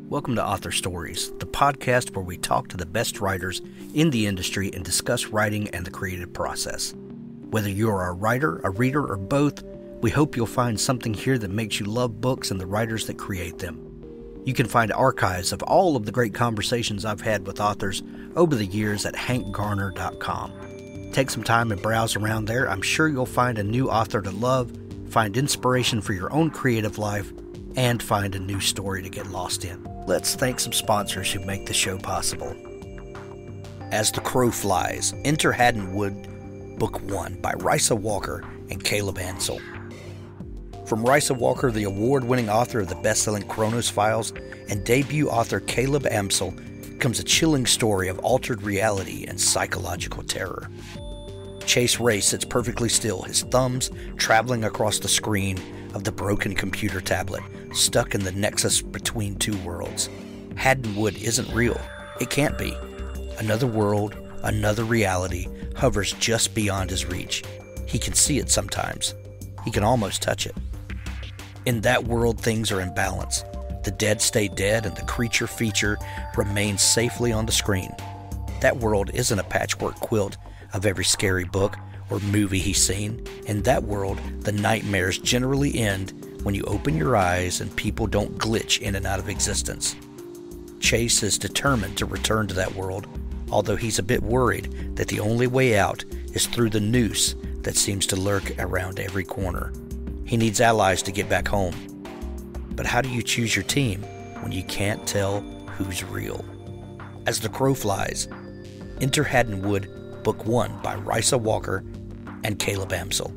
Welcome to Author Stories, the podcast where we talk to the best writers in the industry and discuss writing and the creative process. Whether you're a writer, a reader, or both, we hope you'll find something here that makes you love books and the writers that create them. You can find archives of all of the great conversations I've had with authors over the years at hankgarner.com. Take some time and browse around there. I'm sure you'll find a new author to love, find inspiration for your own creative life, and find a new story to get lost in. Let's thank some sponsors who make the show possible. As the Crow Flies, Enter Haddon Wood, Book 1 by Risa Walker and Caleb Ansel. From Risa Walker, the award-winning author of the bestselling Kronos Files, and debut author Caleb Ansel, comes a chilling story of altered reality and psychological terror. Chase Ray sits perfectly still, his thumbs traveling across the screen of the broken computer tablet, stuck in the nexus between two worlds. Haddon Wood isn't real. It can't be. Another world, another reality, hovers just beyond his reach. He can see it sometimes. He can almost touch it. In that world, things are in balance. The dead stay dead and the creature feature remains safely on the screen. That world isn't a patchwork quilt of every scary book or movie he's seen. In that world, the nightmares generally end when you open your eyes and people don't glitch in and out of existence. Chase is determined to return to that world, although he's a bit worried that the only way out is through the noose that seems to lurk around every corner. He needs allies to get back home. But how do you choose your team when you can't tell who's real? As the Crow Flies, Enter Haddon Wood, Book 1 by Risa Walker and Caleb Ansel.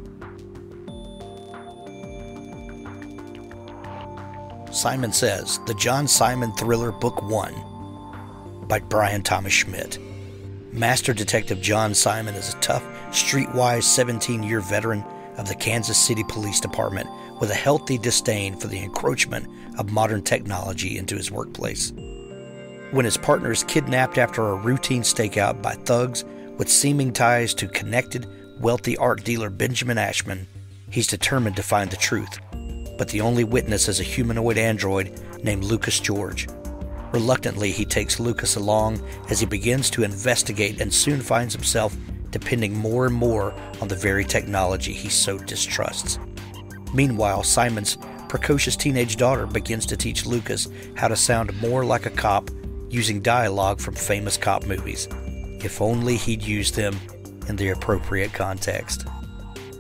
Simon Says, the John Simon Thriller, Book 1 by Brian Thomas Schmidt. Master Detective John Simon is a tough, streetwise 17-year veteran of the Kansas City Police Department with a healthy disdain for the encroachment of modern technology into his workplace. When his partner is kidnapped after a routine stakeout by thugs with seeming ties to connected, wealthy art dealer Benjamin Ashman, he's determined to find the truth. But the only witness is a humanoid android named Lucas George. Reluctantly, he takes Lucas along as he begins to investigate and soon finds himself depending more and more on the very technology he so distrusts. Meanwhile, Simon's precocious teenage daughter begins to teach Lucas how to sound more like a cop using dialogue from famous cop movies. If only he'd used them in the appropriate context.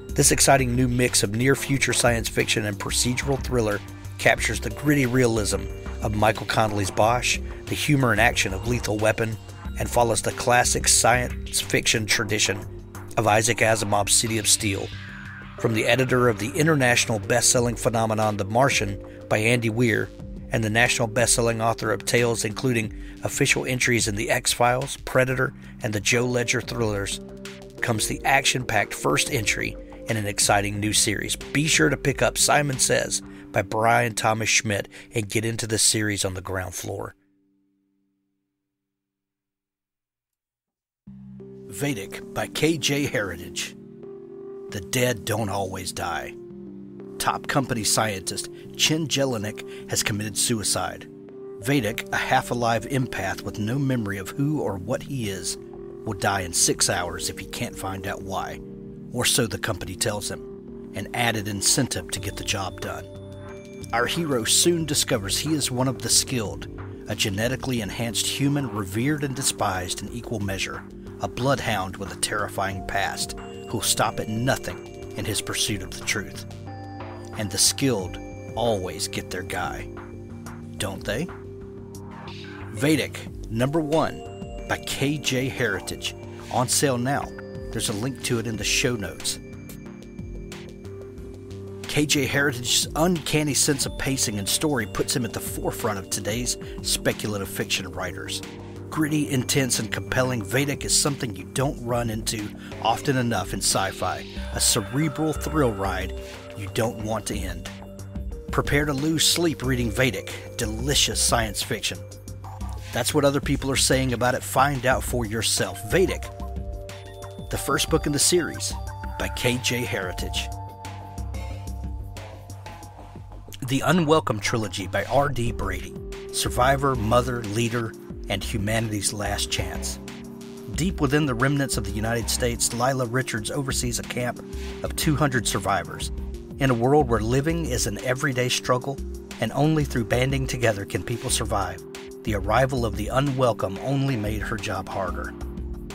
This exciting new mix of near-future science fiction and procedural thriller captures the gritty realism of Michael Connelly's Basch, the humor and action of Lethal Weapon, and follows the classic science fiction tradition of Isaac Asimov's City of Steel. From the editor of the international best-selling phenomenon The Martian by Andy Weir, and the national best-selling author of tales including official entries in The X-Files, Predator, and the Joe Ledger thrillers, comes the action-packed first entry in an exciting new series. Be sure to pick up Simon Says by Brian Thomas Schmidt and get into the series on the ground floor. Vedic by K.J. Heritage. The dead don't always die. Top company scientist Chen Jelinek has committed suicide. Vedic, a half-alive empath with no memory of who or what he is, will die in 6 hours if he can't find out why, or so the company tells him, an added incentive to get the job done. Our hero soon discovers he is one of the skilled, a genetically enhanced human revered and despised in equal measure, a bloodhound with a terrifying past who'll stop at nothing in his pursuit of the truth. And the skilled always get their guy, don't they? Vedic, number 1, by K.J. Heritage, on sale now. There's a link to it in the show notes. K.J. Heritage's uncanny sense of pacing and story puts him at the forefront of today's speculative fiction writers. Gritty, intense, and compelling, Vedic is something you don't run into often enough in sci-fi, a cerebral thrill ride you don't want to end. Prepare to lose sleep reading Vedic, delicious science fiction. That's what other people are saying about it. Find out for yourself. Vedic, the first book in the series by K.J. Heritage. The Unwelcome Trilogy by R.D. Brady. survivor, mother, leader, and humanity's last chance. Deep within the remnants of the United States, Lila Richards oversees a camp of 200 survivors. In a world where living is an everyday struggle, and only through banding together can people survive, the arrival of the unwelcome only made her job harder.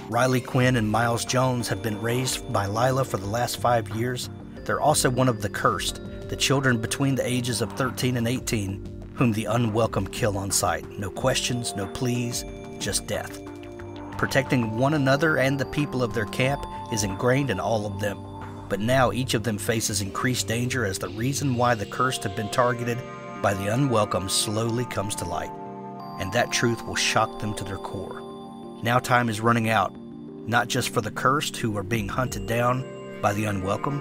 Riley Quinn and Miles Jones have been raised by Lila for the last 5 years. They're also one of the cursed, the children between the ages of 13 and 18, whom the unwelcome kill on sight. No questions, no pleas, just death. Protecting one another and the people of their camp is ingrained in all of them. But now each of them faces increased danger as the reason why the cursed have been targeted by the unwelcome slowly comes to light. And that truth will shock them to their core. Now time is running out, not just for the cursed who are being hunted down by the unwelcome,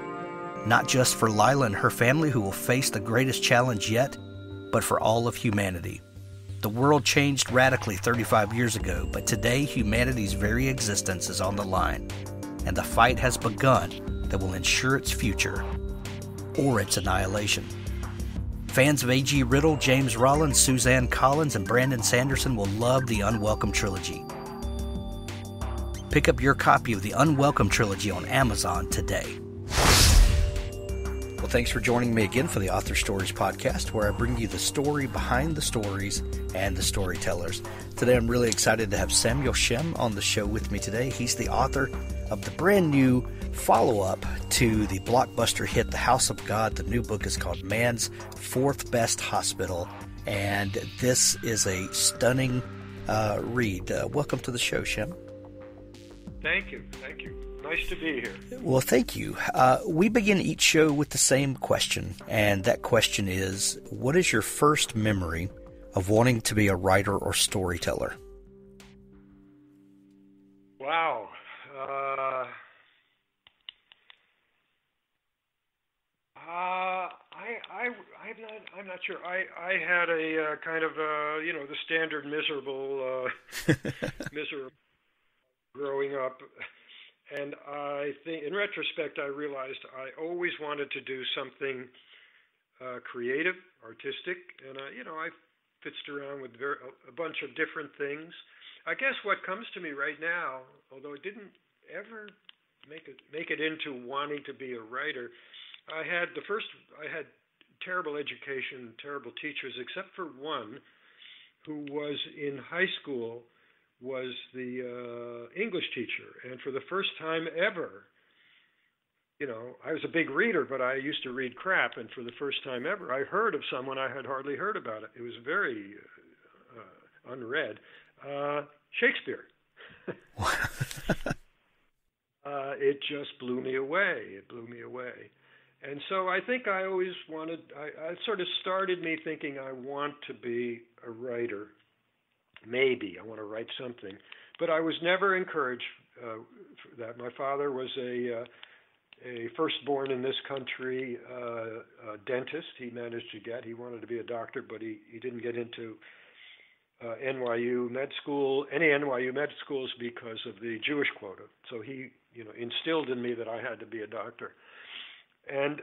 not just for Lila and her family who will face the greatest challenge yet, but for all of humanity. The world changed radically 35 years ago, but today humanity's very existence is on the line, and the fight has begun that will ensure its future or its annihilation. Fans of A.G. Riddle, James Rollins, Suzanne Collins, and Brandon Sanderson will love the Unwelcome Trilogy. Pick up your copy of the Unwelcome Trilogy on Amazon today. Well, thanks for joining me again for the Author Stories podcast, where I bring you the story behind the stories and the storytellers. Today, I'm really excited to have Samuel Shem on the show with me today. He's the author of the brand new follow-up to the blockbuster hit, The House of God. The new book is called Man's Fourth Best Hospital, and this is a stunning read. Welcome to the show, Shem. Thank you. Nice to be here. Well, thank you. We begin each show with the same question, and that question is, what is your first memory of wanting to be a writer or storyteller? Wow. I'm not sure. I had a kind of the standard miserable growing up. And I think, in retrospect, I realized I always wanted to do something creative, artistic, and I fitzed around with a bunch of different things. I guess what comes to me right now, although it didn't ever make it into wanting to be a writer, I had terrible education, terrible teachers, except for one who was in high school. Was the English teacher. And for the first time ever, I was a big reader, but I used to read crap. And for the first time ever, I heard of someone I had hardly heard about it. It was very unread. Shakespeare. It just blew me away. And so I think I always wanted, I sort of started me thinking I want to be a writer. Maybe I want to write something, but I was never encouraged for that. My father was a firstborn in this country dentist. He managed to get. He wanted to be a doctor, but he didn't get into NYU med school, any NYU med schools, because of the Jewish quota. So he, instilled in me that I had to be a doctor, and.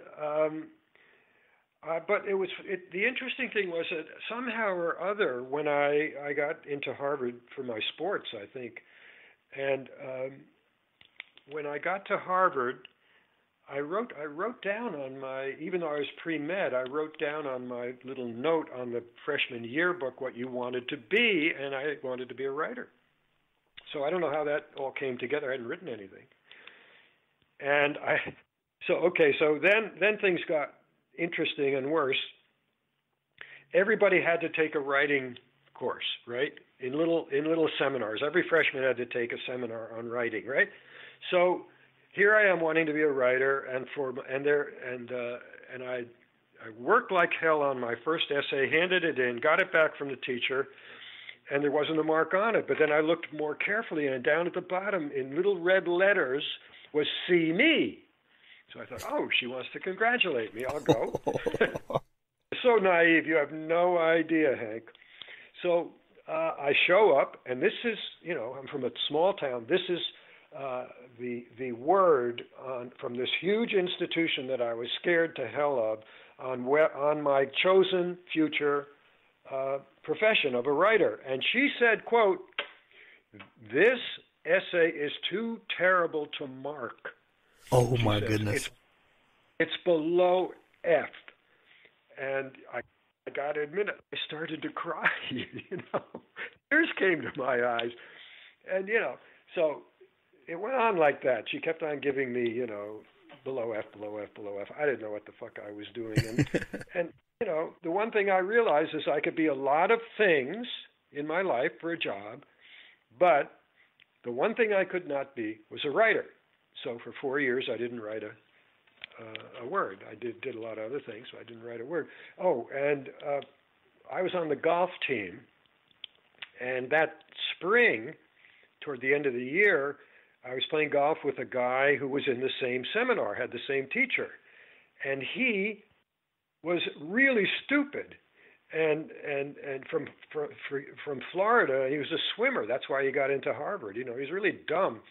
But the interesting thing was that somehow or other, when I got into Harvard for my sports, I think, and when I got to Harvard, I wrote down on my, even though I was pre-med, I wrote down on my little note on the freshman yearbook what you wanted to be, and I wanted to be a writer. So I don't know how that all came together. I hadn't written anything, and so then things got interesting and worse. Everybody had to take a writing course, right? In little seminars. Every freshman had to take a seminar on writing, right? So here I am wanting to be a writer, and I worked like hell on my first essay, handed it in, got it back from the teacher, and there wasn't a mark on it. But then I looked more carefully, and down at the bottom in little red letters was "See Me." So I thought, oh, she wants to congratulate me. I'll go. So naive. You have no idea, Hank. So I show up, and this is, I'm from a small town. This is the word from this huge institution that I was scared to hell of on my chosen future profession of a writer. And she said, quote, "This essay is too terrible to mark." Oh, She my says, goodness. It's below F. And I got to admit it, I started to cry, Tears came to my eyes. And, so it went on like that. She kept on giving me, below F, below F, below F. I didn't know what the fuck I was doing. And the one thing I realized is I could be a lot of things in my life for a job, but the one thing I could not be was a writer. So for 4 years, I didn't write a word. I did a lot of other things, so I didn't write a word. Oh, and I was on the golf team, and that spring, toward the end of the year, I was playing golf with a guy who was in the same seminar, had the same teacher, and he was really stupid. And from Florida, he was a swimmer. That's why he got into Harvard. He's really dumb.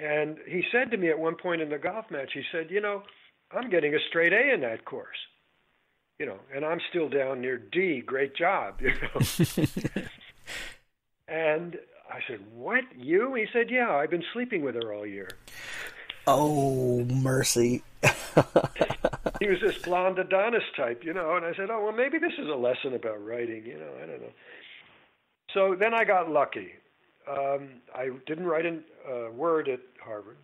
And he said to me at one point in the golf match, he said, I'm getting a straight A in that course, and I'm still down near D. Great job, And I said, "What, you?" He said, "Yeah, I've been sleeping with her all year." Oh, mercy. He was this blonde Adonis type, and I said, "Oh, well, maybe this is a lesson about writing, I don't know." So then I got lucky. I didn't write a word at Harvard,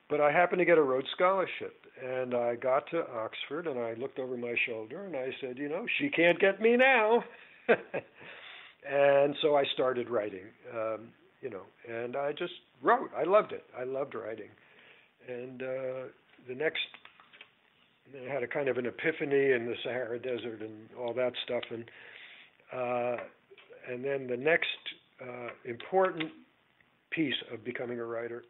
but I happened to get a Rhodes Scholarship. And I got to Oxford, and I looked over my shoulder, and I said, she can't get me now. And so I started writing, and I just wrote. I loved it. I loved writing. And I had a kind of an epiphany in the Sahara Desert and all that stuff. And then the next important piece of becoming a writer,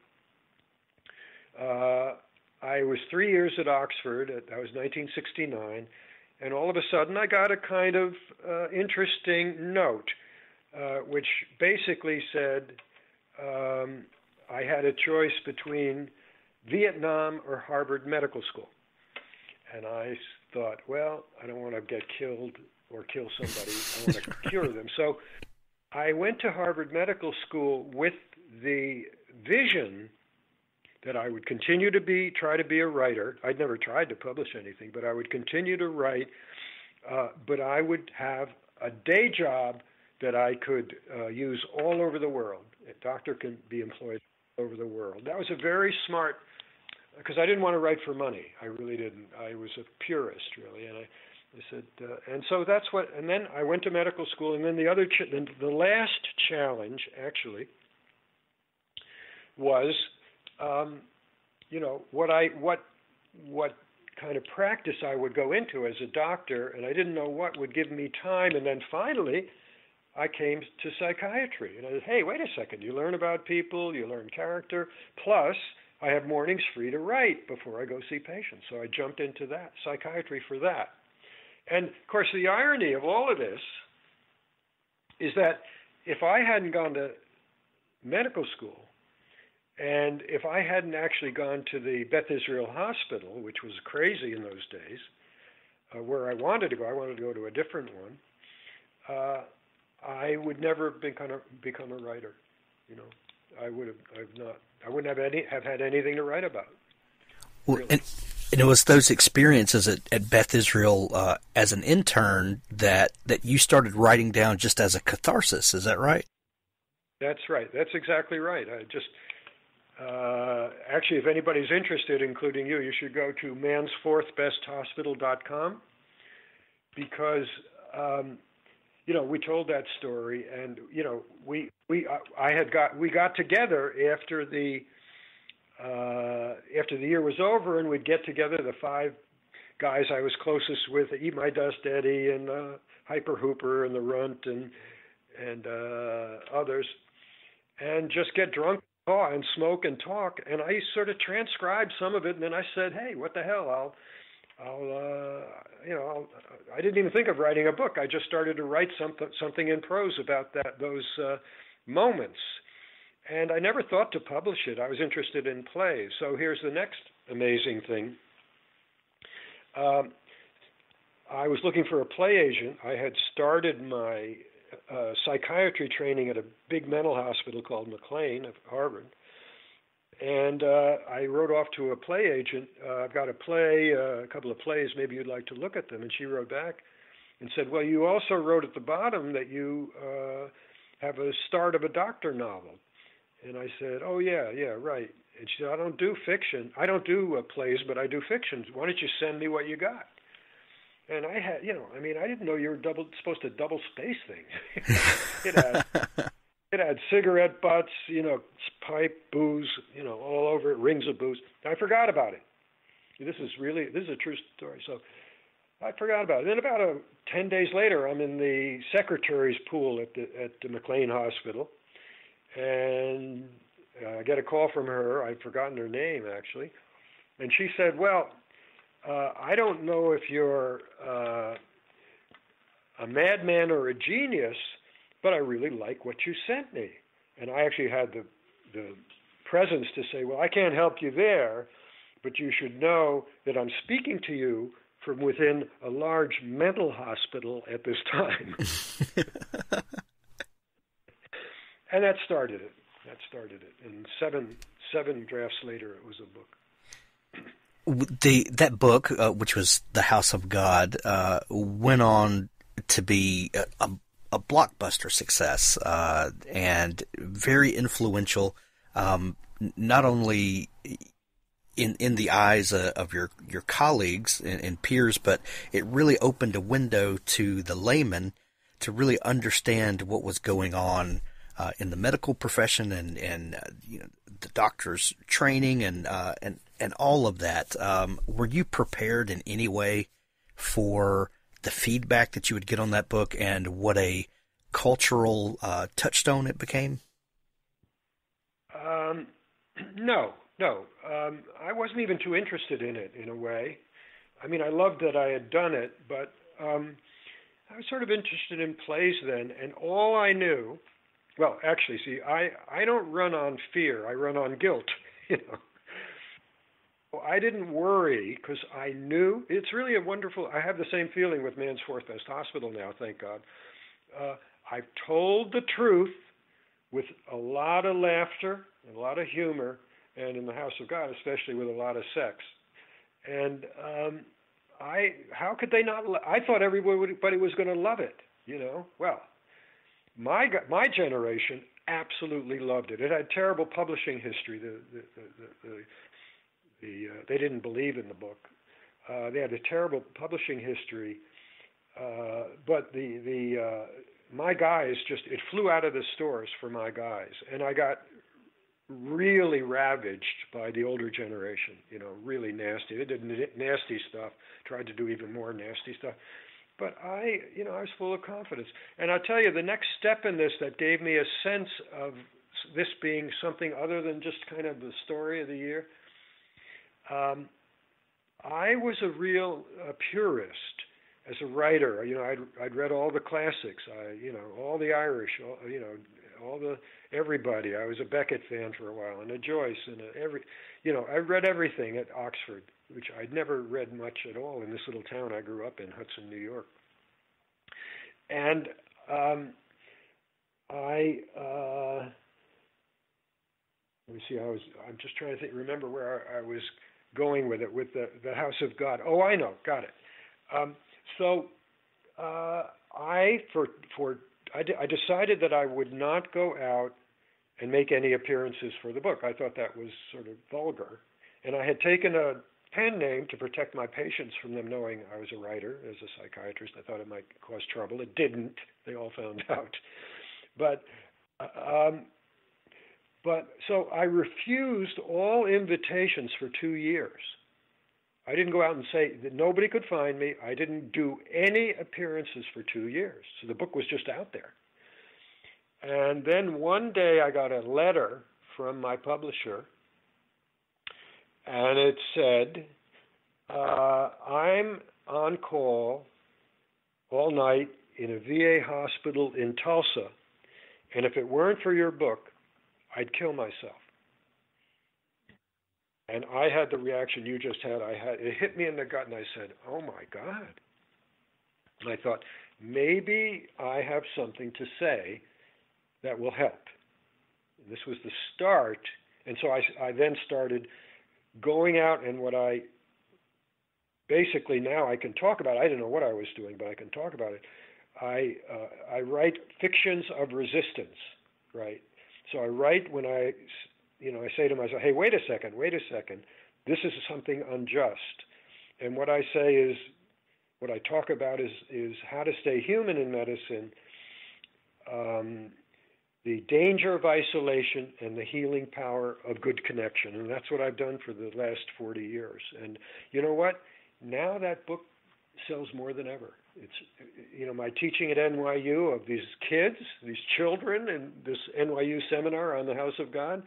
I was 3 years at Oxford. That was 1969. And all of a sudden, I got a kind of interesting note, which basically said I had a choice between Vietnam or Harvard Medical School. And I thought, well, I don't want to get killed or kill somebody. I want to cure them. So I went to Harvard Medical School with the vision that I would continue to try to be a writer. I'd never tried to publish anything, but I would continue to write, but I would have a day job that I could use all over the world. A doctor can be employed all over the world. That was a very smart, because I didn't want to write for money. I really didn't. I was a purist, really, and I said, and so that's what. And then I went to medical school, and then the last challenge actually was, what kind of practice I would go into as a doctor, and I didn't know what would give me time. And then finally, I came to psychiatry, and I said, hey, wait a second, you learn about people, you learn character, plus I have mornings free to write before I go see patients. So I jumped into that, psychiatry for that. And, of course, the irony of all of this is that if I hadn't gone to medical school, and if I hadn't actually gone to the Beth Israel Hospital, which was crazy in those days, where I wanted to go to a different one, I would never become a writer. I wouldn't have had anything to write about. Well, really. And it was those experiences at Beth Israel as an intern that you started writing down just as a catharsis. Is that right? That's right. That's exactly right. I just actually, if anybody's interested, including you should go to mansfourthbesthospital.com because we told that story, and we got together after the year was over, and we'd get together, the 5 guys I was closest with, Eat My Dust Eddie and Hyper Hooper and the Runt and others, and just get drunk and smoke and talk. And I sort of transcribed some of it, and then I said, hey, what the hell, I didn't even think of writing a book. I just started to write something in prose about those moments. And I never thought to publish it. I was interested in plays. So here's the next amazing thing. I was looking for a play agent. I had started my psychiatry training at a big mental hospital called McLean of Harvard. And I wrote off to a play agent. I've got a play, a couple of plays, maybe you'd like to look at them. And she wrote back and said, well, you also wrote at the bottom that you have a start of a doctor novel. And I said, oh, yeah, right. And she said, I don't do fiction. I don't do plays, but I do fiction. Why don't you send me what you got? And I had, I didn't know you were supposed to double space things. It had cigarette butts, pipe, booze, all over it, rings of booze. I forgot about it. This is a true story. So I forgot about it. Then about 10 days later, I'm in the secretary's pool at the McLean Hospital, and I get a call from her. I've forgotten her name, actually. And she said, well, I don't know if you're a madman or a genius, but I really like what you sent me. And I actually had the presence to say, well, I can't help you there, but you should know that I'm speaking to you from within a large mental hospital at this time. And that started it. And seven drafts later, it was a book. That book, which was The House of God, went on to be a blockbuster success, and very influential, not only in the eyes of your colleagues and peers, but it really opened a window to the layman to really understand what was going on in the medical profession and the doctor's training and all of that. Were you prepared in any way for the feedback that you would get on that book and what a cultural touchstone it became? No. I wasn't even too interested in it, in a way. I mean, I loved that I had done it, but I was sort of interested in plays then, and all I knew, well, actually, see, I don't run on fear. I run on guilt, I didn't worry because I knew it's really a wonderful. I have the same feeling with Man's Fourth Best Hospital now, thank God. I've told the truth with a lot of laughter and a lot of humor, and in the House of God, especially with a lot of sex. And how could they not? I thought everybody was going to love it, Well, my generation absolutely loved it. It had terrible publishing history. They didn't believe in the book. They had a terrible publishing history, but my guys it flew out of the stores for my guys, and I got really ravaged by the older generation. Really nasty. They did nasty stuff. Tried to do even more nasty stuff, but I was full of confidence. And I'll tell you, the next step in this that gave me a sense of this being something other than just kind of the story of the year. I was a real purist as a writer. I'd read all the classics. All the Irish. All the everybody. I was a Beckett fan for a while, and a Joyce, and I read everything at Oxford, which I'd never read much at all in this little town I grew up in, Hudson, New York. And let me see. I'm just trying to remember where I was going with it, with the House of God. Oh, I know. Got it. I decided that I would not go out and make any appearances for the book. I thought that was sort of vulgar. And I had taken a pen name to protect my patients from them knowing I was a writer as a psychiatrist. I thought it might cause trouble. It didn't. They all found out. But so I refused all invitations for 2 years. I didn't go out and say that nobody could find me. I didn't do any appearances for 2 years. So the book was just out there. And then one day I got a letter from my publisher, and it said, I'm on call all night in a VA hospital in Tulsa, and if it weren't for your book, I'd kill myself. And I had the reaction you just had. It hit me in the gut, and I said, oh, my God. And I thought, maybe I have something to say that will help. And this was the start. And so I then started going out, and what I basically now I can talk about, I didn't know what I was doing, but I can talk about it. I write fictions of resistance, right? So I write when I say to myself, hey, wait a second, this is something unjust. And what I say is, what I talk about is how to stay human in medicine, the danger of isolation and the healing power of good connection. And that's what I've done for the last 40 years. And you know what? Now that book sells more than ever. It's, my teaching at NYU of these kids, these children, and this NYU seminar on the House of God,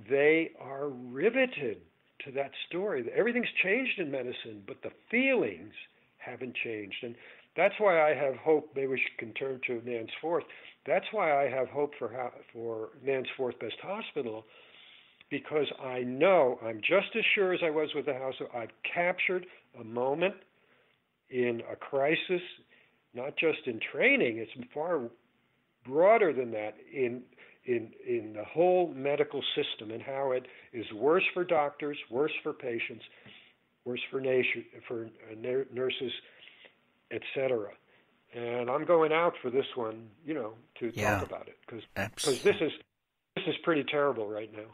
they are riveted to that story. Everything's changed in medicine, but the feelings haven't changed. And that's why I have hope. Maybe we can turn to Man's Fourth. That's why I have hope for Man's Fourth Best Hospital, because I know, I'm just as sure as I was with the House, I've captured a moment in a crisis, not just in training, it's far broader than that, in the whole medical system, and how it is worse for doctors, worse for patients, worse for nurses, etc. And I'm going out for this one, to talk about it, because this is pretty terrible right now.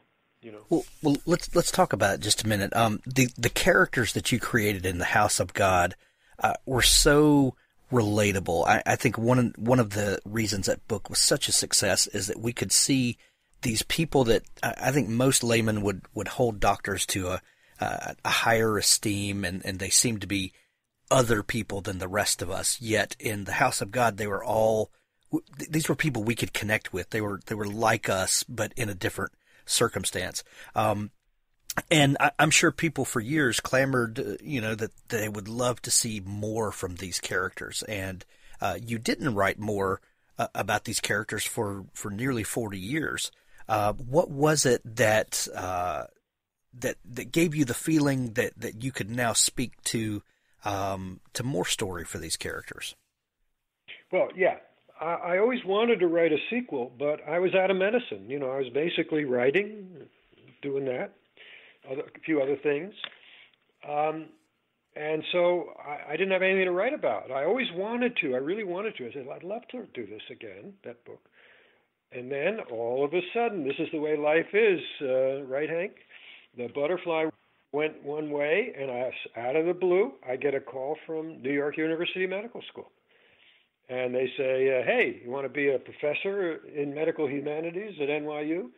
Well, let's talk about it just a minute. The characters that you created in the House of God were so relatable. I think one of the reasons that book was such a success is that we could see these people that I think most laymen would hold doctors to a higher esteem, and they seem to be other people than the rest of us. Yet in the House of God, these were people we could connect with. They were like us, but in a different circumstance. And I'm sure people for years clamored, that they would love to see more from these characters. And you didn't write more about these characters for nearly 40 years. What was it that gave you the feeling that you could now speak to more story for these characters? Well, yeah. I always wanted to write a sequel, but I was out of medicine. I was basically writing, doing that, a few other things. And so I didn't have anything to write about. I always wanted to. I really wanted to. I said, I'd love to do this again, that book. And then all of a sudden, this is the way life is, right, Hank? The butterfly went one way, and out of the blue, I get a call from New York University Medical School. And they say, hey, you want to be a professor in medical humanities at NYU?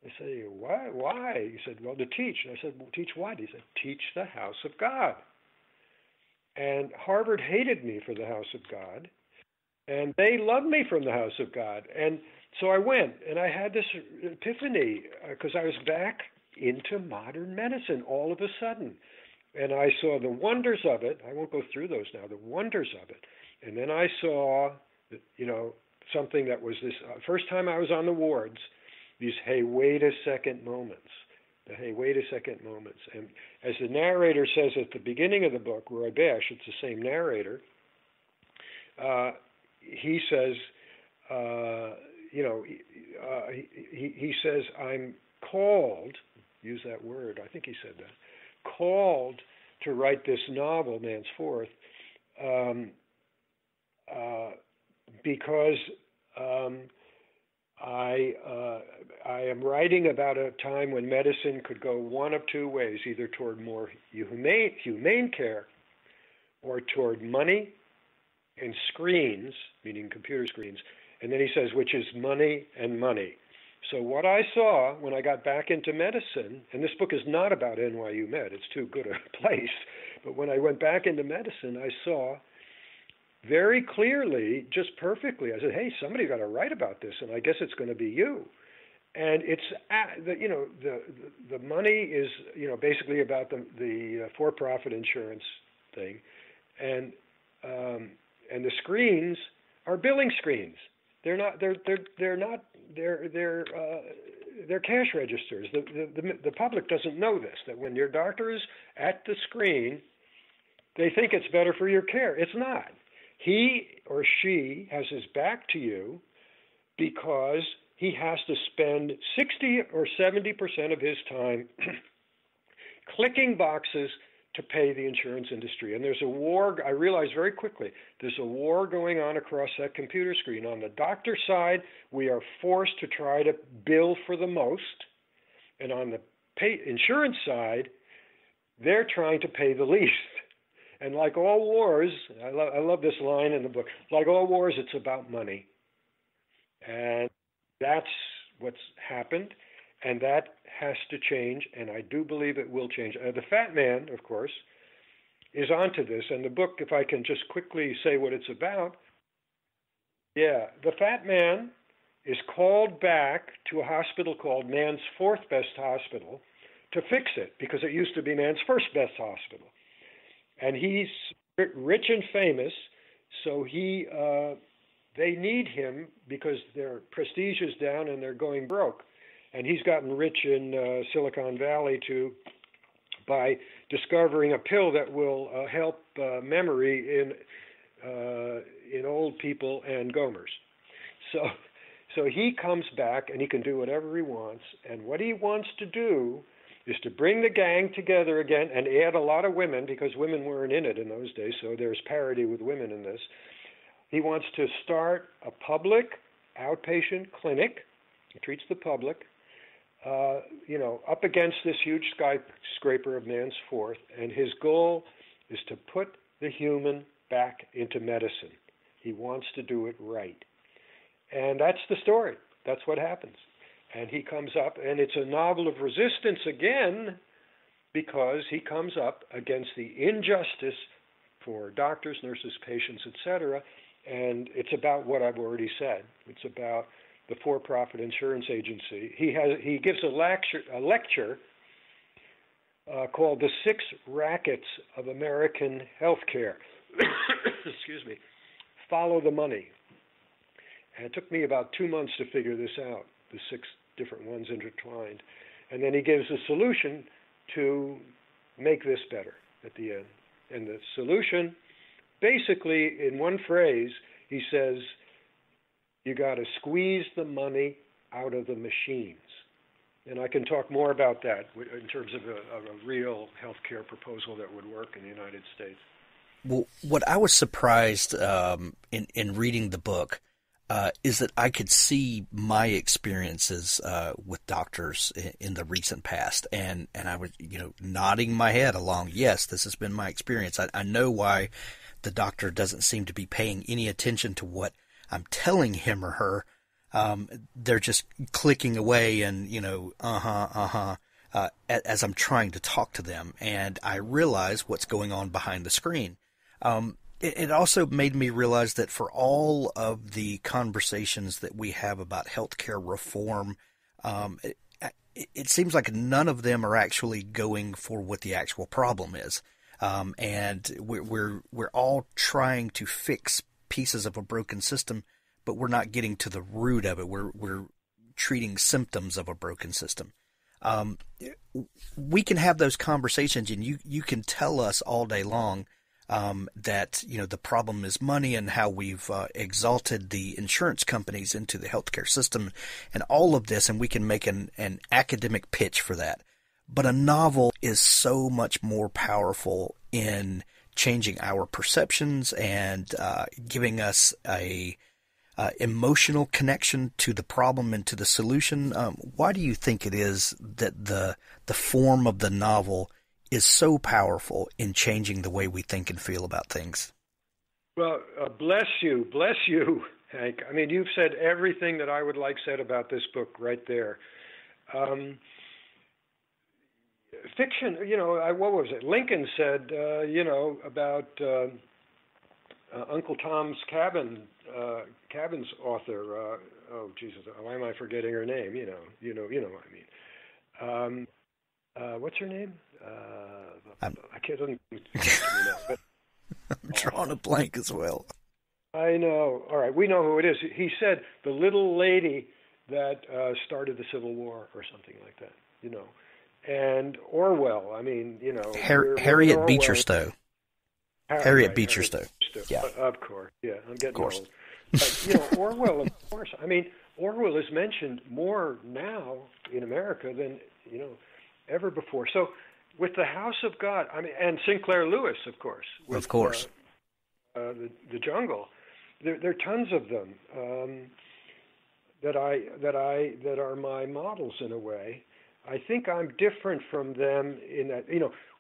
I say, why? He said, well, to teach. And I said, well, teach what? He said, teach the House of God. And Harvard hated me for the House of God, and they loved me from the House of God. And so I went, and I had this epiphany, because I was back into modern medicine all of a sudden. And I saw the wonders of it. I won't go through those now, the wonders of it. And then I saw, something that was this, first time I was on the wards, these hey, wait a second moments. The hey, wait a second moments. And as the narrator says at the beginning of the book, Roy Basch, it's the same narrator, he says, he says, I'm called, use that word, I think he said that, called to write this novel, Man's Fourth, because I am writing about a time when medicine could go one of two ways, either toward more humane care or toward money and screens, meaning computer screens. And then he says, which is money and money. So what I saw when I got back into medicine, and this book is not about NYU Med, it's too good a place, but when I went back into medicine, I saw very clearly, just perfectly, I said, hey, somebody's got to write about this, and I guess it's going to be you. And it's, the money is, basically about the for-profit insurance thing, and the screens are billing screens. They're cash registers. The public doesn't know this, that when your doctor is at the screen, they think it's better for your care. It's not. he or she has his back to you because he has to spend 60 or 70% of his time clicking boxes to pay the insurance industry. And there's a war, I realized very quickly, there's a war going on across that computer screen. On the doctor side, we are forced to try to bill for the most. And on the insurance side, they're trying to pay the least. And like all wars, I love this line in the book, like all wars, it's about money. And that's what's happened. And that has to change, and I do believe it will change. The Fat Man, of course, is onto this. And the book, if I can just quickly say what it's about, the Fat Man is called back to a hospital called Man's Fourth Best Hospital to fix it, because it used to be Man's First Best Hospital. And he's rich and famous, so they need him because their prestige is down and they're going broke. And he's gotten rich in Silicon Valley by discovering a pill that will help memory in old people and Gomers. So he comes back and he can do whatever he wants. And what he wants to do is to bring the gang together again and add a lot of women, because women weren't in it in those days, so there's parity with women in this. He wants to start a public outpatient clinic. He treats the public. Up against this huge skyscraper of Man's Fourth, and his goal is to put the human back into medicine. He wants to do it right. And that's the story. That's what happens. And he comes up, and it's a novel of resistance again, because he comes up against the injustice for doctors, nurses, patients, etc. And it's about what I've already said. It's about the for-profit insurance agency. He gives a lecture called "The Six Rackets of American Healthcare." Excuse me. Follow the money. And it took me about 2 months to figure this out, the six different ones intertwined. And then he gives a solution to make this better at the end. And the solution, basically, in one phrase, he says, you got to squeeze the money out of the machines. And I can talk more about that in terms of a real healthcare proposal that would work in the United States. Well, what I was surprised in reading the book is that I could see my experiences with doctors in the recent past, and I was nodding my head along. Yes, this has been my experience. I know why the doctor doesn't seem to be paying any attention to what I'm telling him or her. They're just clicking away and, as I'm trying to talk to them. And I realize what's going on behind the screen. It also made me realize that for all of the conversations that we have about healthcare reform, it seems like none of them are actually going for what the actual problem is. And we're all trying to fix pieces of a broken system, but we're not getting to the root of it. We're treating symptoms of a broken system. We can have those conversations, and you can tell us all day long that the problem is money and how we've exalted the insurance companies into the healthcare system and all of this, and we can make an academic pitch for that. But a novel is so much more powerful in changing our perceptions and giving us a emotional connection to the problem and to the solution. Why do you think it is that the form of the novel is so powerful in changing the way we think and feel about things? Well, bless you, Hank. I mean, you've said everything that I would like said about this book right there. Fiction, what was it? Lincoln said, about Uncle Tom's Cabin's author. Oh, Jesus, why am I forgetting her name? You know what I mean. What's her name? I can't remember now. But I'm drawing a blank as well. I know. All right, we know who it is. He said the little lady that started the Civil War or something like that. And Orwell. I mean, Harriet Beecher Stowe. Harriet Beecher Stowe. Yeah. Of course. Yeah, I'm getting old. But, Orwell, of course. I mean, Orwell is mentioned more now in America than, ever before. So with the House of God, I mean, and Sinclair Lewis, of course. With, the Jungle. There are tons of them that are my models in a way. I think I'm different from them in that,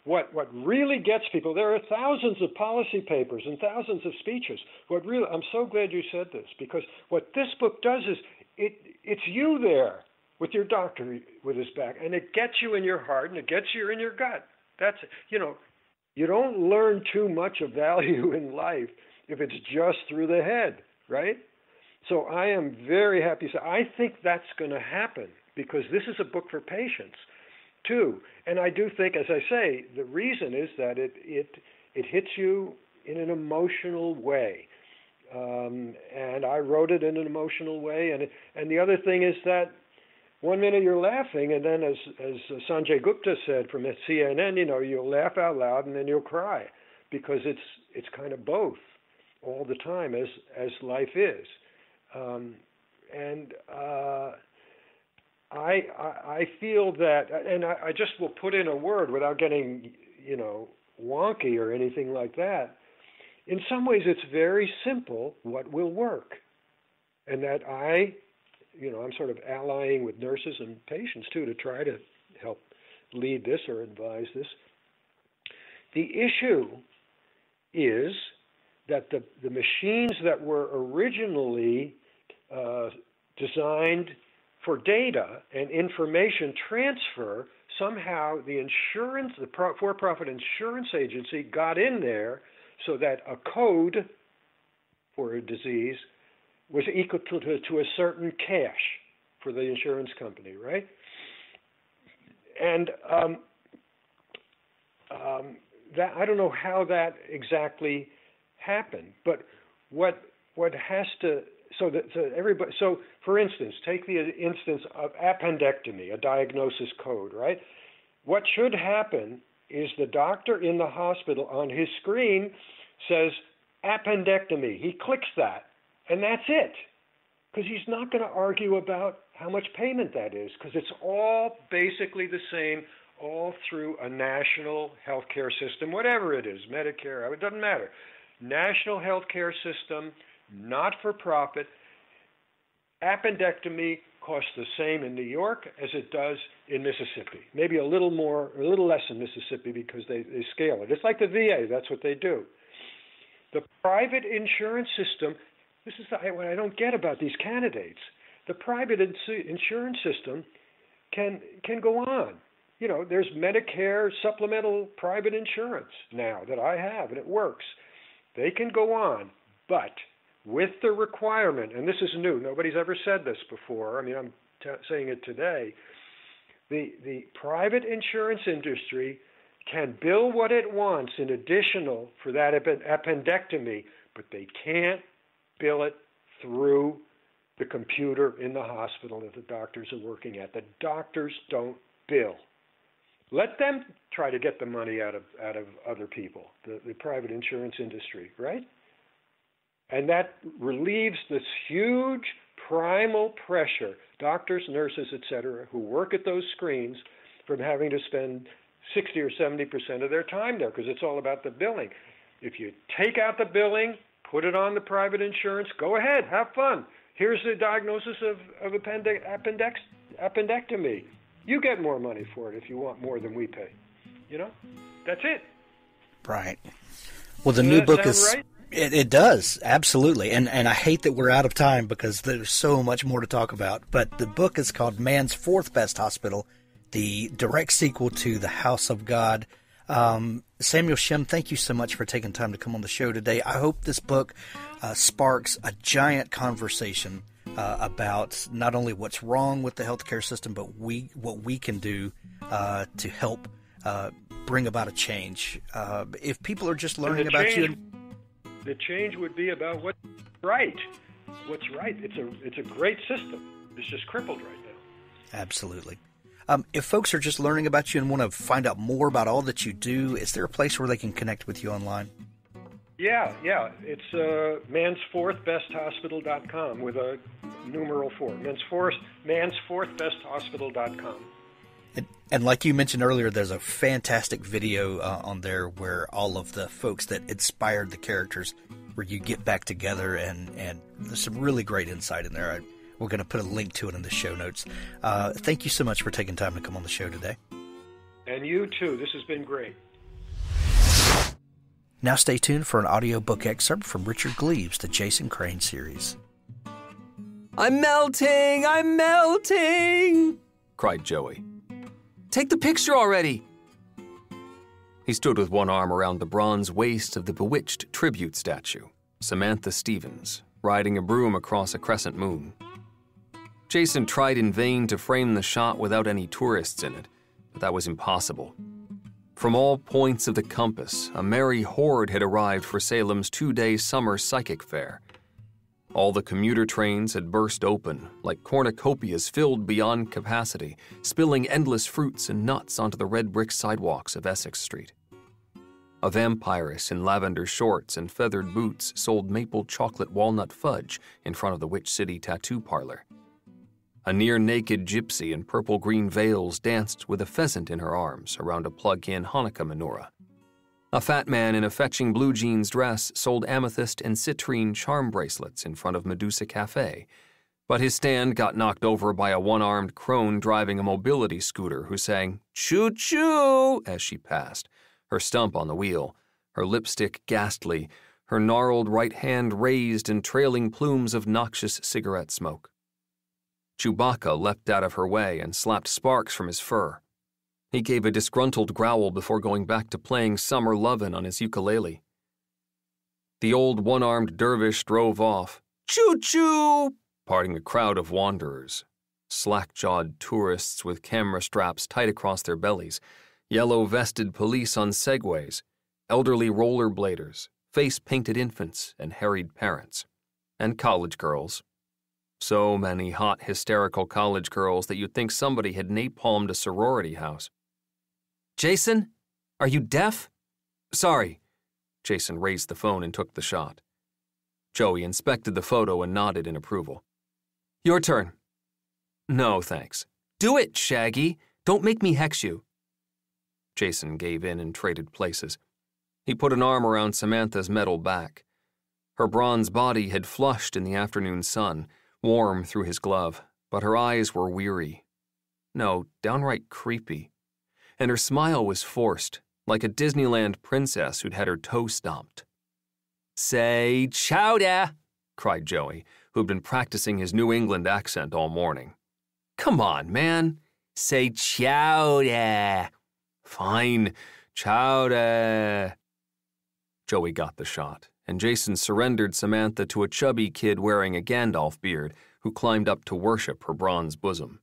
what really gets people, there are thousands of policy papers and thousands of speeches. I'm so glad you said this, because what this book does is it's you there with your doctor with his back, and it gets you in your heart and it gets you in your gut. That's, you don't learn too much of value in life if it's just through the head, right? So I am very happy. So I think that's going to happen, because this is a book for patients too. And I do think, as I say, the reason is that it hits you in an emotional way. And I wrote it in an emotional way. And the other thing is that one minute you're laughing, and then as Sanjay Gupta said from CNN, you'll laugh out loud and then you'll cry, because it's kind of both all the time, as life is. I feel that, and I just will put in a word without getting, wonky or anything like that. In some ways, it's very simple what will work. And that I'm sort of allying with nurses and patients, too, to try to help lead this or advise this. The issue is that the machines that were originally designed for data and information transfer, somehow the for-profit insurance agency got in there so that a code for a disease was equal to a certain cash for the insurance company, right? And that, I don't know how that exactly happened, but what has to so for instance, take the instance of appendectomy, a diagnosis code, right? What should happen is the doctor in the hospital on his screen says appendectomy. He clicks that, and that's it, because he's not going to argue about how much payment that is, because it's all basically the same all through a national healthcare system, whatever it is, Medicare, it doesn't matter. National healthcare system, not for profit. Appendectomy costs the same in New York as it does in Mississippi. Maybe a little less in Mississippi, because they scale it. It's like the VA, that's what they do. The private insurance system, this is what I don't get about these candidates. The private insurance system can go on. There's Medicare supplemental private insurance now that I have, and it works. They can go on, but with the requirement, and this is new, nobody's ever said this before, I mean, I'm saying it today, the private insurance industry can bill what it wants in additional for that appendectomy, but they can't bill it through the computer in the hospital that the doctors are working at. The doctors don't bill. Let them try to get the money out of other people, the private insurance industry, right? And that relieves this huge primal pressure, doctors, nurses, et cetera, who work at those screens, from having to spend 60 or 70% of their time there, because it's all about the billing. If you take out the billing, put it on the private insurance, go ahead, have fun. Here's the diagnosis of appendectomy. You get more money for it if you want more than we pay. That's it. Right. Well, the new book is... Right? It does, absolutely. And I hate that we're out of time, because there's so much more to talk about. But the book is called Man's Fourth Best Hospital, the direct sequel to The House of God. Samuel Shem, thank you so much for taking time to come on the show today. I hope this book sparks a giant conversation about not only what's wrong with the healthcare system, but what we can do to help bring about a change. If people are just learning about you... The change would be about what's right. What's right. It's a great system. It's just crippled right now. Absolutely. If folks are just learning about you and want to find out more about all that you do, is there a place where they can connect with you online? Yeah. It's mansfourthbesthospital.com with a numeral 4. mansfourthbesthospital.com. And like you mentioned earlier, there's a fantastic video on there where all of the folks that inspired the characters, where you get back together, and there's some really great insight in there. We're going to put a link to it in the show notes. Thank you so much for taking time to come on the show today. And you too. This has been great. Now stay tuned for an audiobook excerpt from Richard Gleaves' The Jason Crane series. I'm melting, cried Joey. Take the picture already. He stood with one arm around the bronze waist of the bewitched tribute statue, Samantha Stevens, riding a broom across a crescent moon. Jason tried in vain to frame the shot without any tourists in it, but that was impossible. From all points of the compass, a merry horde had arrived for Salem's 2-day summer psychic fair. All the commuter trains had burst open, like cornucopias filled beyond capacity, spilling endless fruits and nuts onto the red brick sidewalks of Essex Street. A vampiress in lavender shorts and feathered boots sold maple chocolate walnut fudge in front of the Witch City tattoo parlor. A near-naked gypsy in purple-green veils danced with a pheasant in her arms around a plug-in Hanukkah menorah. A fat man in a fetching blue jeans dress sold amethyst and citrine charm bracelets in front of Medusa Cafe, but his stand got knocked over by a one-armed crone driving a mobility scooter who sang "Choo-choo" as she passed, her stump on the wheel, her lipstick ghastly, her gnarled right hand raised in trailing plumes of noxious cigarette smoke. Chewbacca leapt out of her way and slapped sparks from his fur. He gave a disgruntled growl before going back to playing Summer Lovin' on his ukulele. The old one-armed dervish drove off, choo-choo, parting a crowd of wanderers, slack-jawed tourists with camera straps tight across their bellies, yellow-vested police on segways, elderly rollerbladers, face-painted infants and harried parents, and college girls. So many hot, hysterical college girls that you'd think somebody had napalmed a sorority house. Jason, are you deaf? Sorry. Jason raised the phone and took the shot. Joey inspected the photo and nodded in approval. Your turn. No, thanks. Do it, Shaggy. Don't make me hex you. Jason gave in and traded places. He put an arm around Samantha's metal back. Her bronze body had flushed in the afternoon sun, warm through his glove, but her eyes were weary. No, downright creepy. And her smile was forced, like a Disneyland princess who'd had her toe stomped. Say chowder, cried Joey, who'd been practicing his New England accent all morning. Come on, man. Say chowder. Fine, chowder. Joey got the shot, and Jason surrendered Samantha to a chubby kid wearing a Gandalf beard who climbed up to worship her bronze bosom.